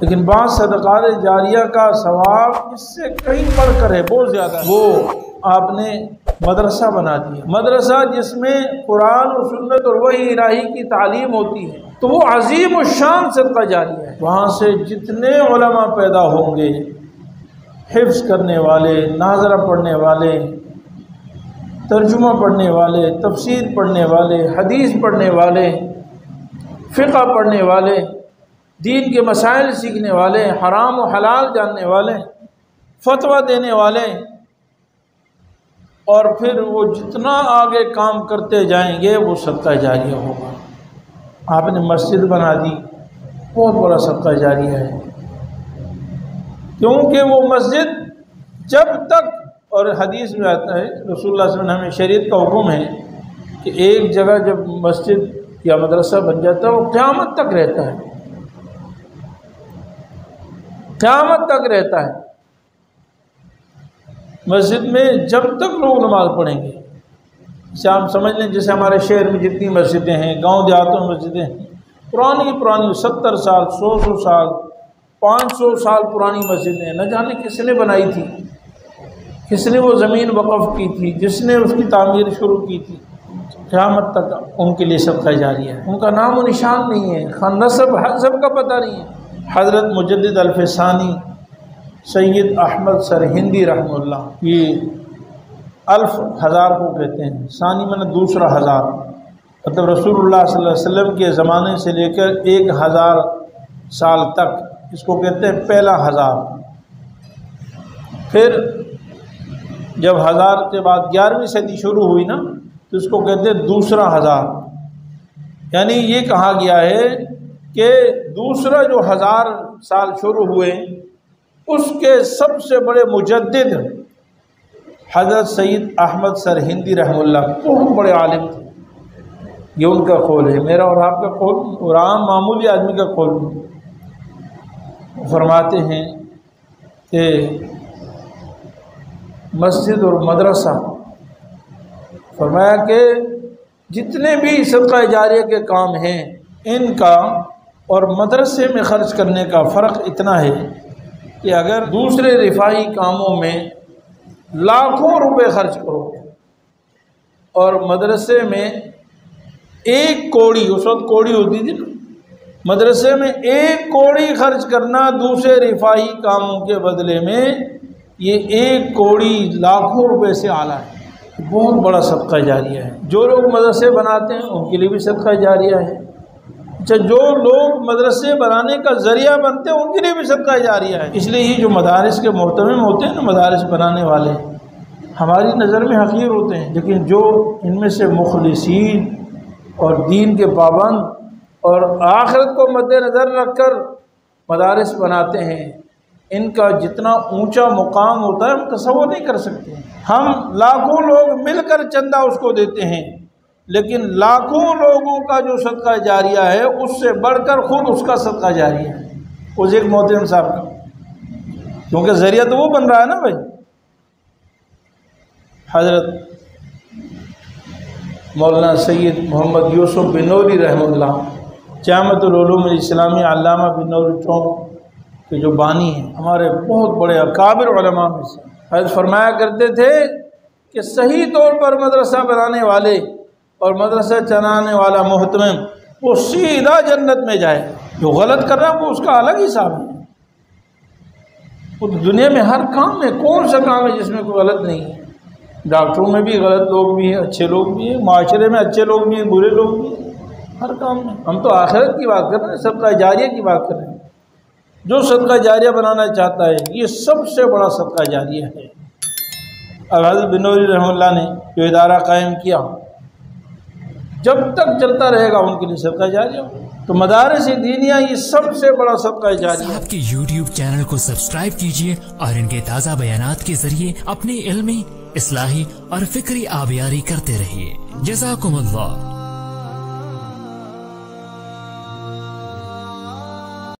لیکن بعض صدقات جاریہ کا ثواب اس سے کہیں بڑھ کر ہے، بہت زیادہ۔ وہ آپ نے مدرسہ بنا دیا، مدرسہ جس میں قرآن و سنت اور وحی الہی کی تعلیم ہوتی ہے، تو وہ عظیم الشان صدقہ جاریہ ہے۔ وہاں سے جتنے علماء پیدا ہوں گے، حفظ کرنے والے، ناظرہ پڑھنے والے، ترجمہ پڑھنے والے، تفسیر پڑھنے والے، حدیث پڑھنے والے، فقہ پڑھنے والے، دین کے مسائل سیکھنے والے، حرام و حلال جاننے والے، فتویٰ دینے والے، اور پھر وہ جتنا آگے کام کرتے جائیں گے وہ صدقہ جاریہ ہوگا۔ آپ نے مسجد بنا دی، بہت بڑا صدقہ جاریہ ہے، کیونکہ وہ مسجد جب تک، اور حدیث میں آتا ہے رسول اللہ صلی اللہ علیہ وسلم نے ہمیں شریعت کا حکم ہے کہ ایک جگہ جب مسجد یا مدرسہ بن جاتا ہے وہ قیامت تک رہتا ہے، قیامت تک رہتا ہے۔ مسجد میں جب تک لوگ نماز پڑھیں گے، جیسے آپ سمجھ لیں جیسے ہمارے شہر میں جتنی مسجدیں ہیں، گاؤں دیہاتوں میں مسجدیں ہیں، پرانی 70 سال، 100 سال، 500 سال پرانی مسجدیں، نہ جانے کس نے بنائی تھی، کس نے وہ زمین وقف کی تھی، جس نے اس کی تعمیر شروع کی تھی، قیامت تک ان کے لیے صدقہ جاریہ ہے۔ ان کا نام و نشان نہیں ہے، نسب حسب کا پتہ نہیں ہے۔ حضرت مجدد الفسانی سید احمد سرہندی رحمہ اللہ، یہ الف ہزار کو کہتے ہیں، ثانی میں دوسرا ہزار، مطلب رسول اللہ صلی اللہ علیہ وسلم کے زمانے سے لے کر 1000 سال تک اس کو کہتے ہیں پہلا ہزار۔ پھر جب 1000 کے بعد 11ویں صدی شروع ہوئی نا تو اس کو کہتے ہیں دوسرا ہزار، یعنی یہ کہا گیا ہے کہ دوسرا جو 1000 سال شروع ہوئے اس کے سب سے بڑے مجدد حضرت سید احمد سرہندی رحمہ اللہ، بہت بڑے عالم تھے۔ یہ ان کا قول ہے، میرا اور آپ کا قول اور عام معمولی آدمی کا قول نہیں۔ فرماتے ہیں کہ مسجد اور مدرسہ، فرمایا کہ جتنے بھی صدقہ جاریہ کے کام ہیں ان کا اور مدرسے میں خرچ کرنے کا فرق اتنا ہے کہ اگر دوسرے رفاہی کاموں میں لاکھوں روپے خرچ کرو اور مدرسے میں 1 کوڑی، اس وقت کوڑی ہوتی تھی نا، مدرسے میں 1 کوڑی خرچ کرنا دوسرے رفاہی کاموں کے بدلے میں، یہ 1 کوڑی لاکھوں روپے سے اعلیٰ ہے، بہت بڑا صدقہ جاریہ ہے۔ جو لوگ مدرسے بناتے ہیں ان کے لیے بھی صدقہ جاریہ ہے، اچھا جو لوگ مدرسے بنانے کا ذریعہ بنتے ہیں ان کے لیے بھی صدقہ جاریہ ہے۔ اس لیے یہ جو مدارس کے محتمم ہوتے ہیں نا، مدارس بنانے والے، ہماری نظر میں حقیر ہوتے ہیں، لیکن جو ان میں سے مخلصین اور دین کے پابند اور آخرت کو مد نظر رکھ کر مدارس بناتے ہیں، ان کا جتنا اونچا مقام ہوتا ہے ہم تصور نہیں کر سکتے۔ ہم لاکھوں لوگ مل کر چندہ اس کو دیتے ہیں، لیکن لاکھوں لوگوں کا جو صدقہ جاریہ ہے اس سے بڑھ کر خود اس کا صدقہ جاریہ ہے، اس ایک محترم صاحب کا، کیونکہ ذریعہ تو وہ بن رہا ہے نا بھائی۔ حضرت مولانا سید محمد یوسف بنوری رحمہ اللہ، جامعۃ العلوم الاسلامی علامہ بنوری چوک کے جو بانی ہیں، ہمارے بہت بڑے اکابر علماء میں سے، حضرت فرمایا کرتے تھے کہ صحیح طور پر مدرسہ بنانے والے اور مدرسہ چلانے والا محتمم وہ سیدھا جنت میں جائے، جو غلط کر رہا ہے وہ اس کا الگ حساب ہے۔ وہ دنیا میں ہر کام میں کون سا کام ہے جس میں کوئی غلط نہیں ہے؟ ڈاکٹروں میں بھی غلط لوگ بھی ہیں، اچھے لوگ بھی ہیں، معاشرے میں اچھے لوگ بھی ہیں، برے لوگ بھی ہیں، ہر کام میں۔ ہم تو آخرت کی بات کر رہے ہیں، صدقہ جاریہ کی بات کر رہے ہیں۔ جو صدقہ جاریہ بنانا چاہتا ہے یہ سب سے بڑا صدقہ جاریہ ہے۔ اب حضرت بنوری رحمہ اللہ نے جو ادارہ قائم کیا جب تک چلتا رہے گا ان کے لیے صدقہ جاریہ ہو، تو مدارس دینیہ یہ سب سے بڑا صدقہ جاریہ ہے۔ آپ کے YouTube چینل کو سبسکرائب کیجئے اور ان کے تازہ بیانات کے ذریعے اپنی علمی، اصلاحی اور فکری آبیاری کرتے رہیے۔ جزاکم اللہ۔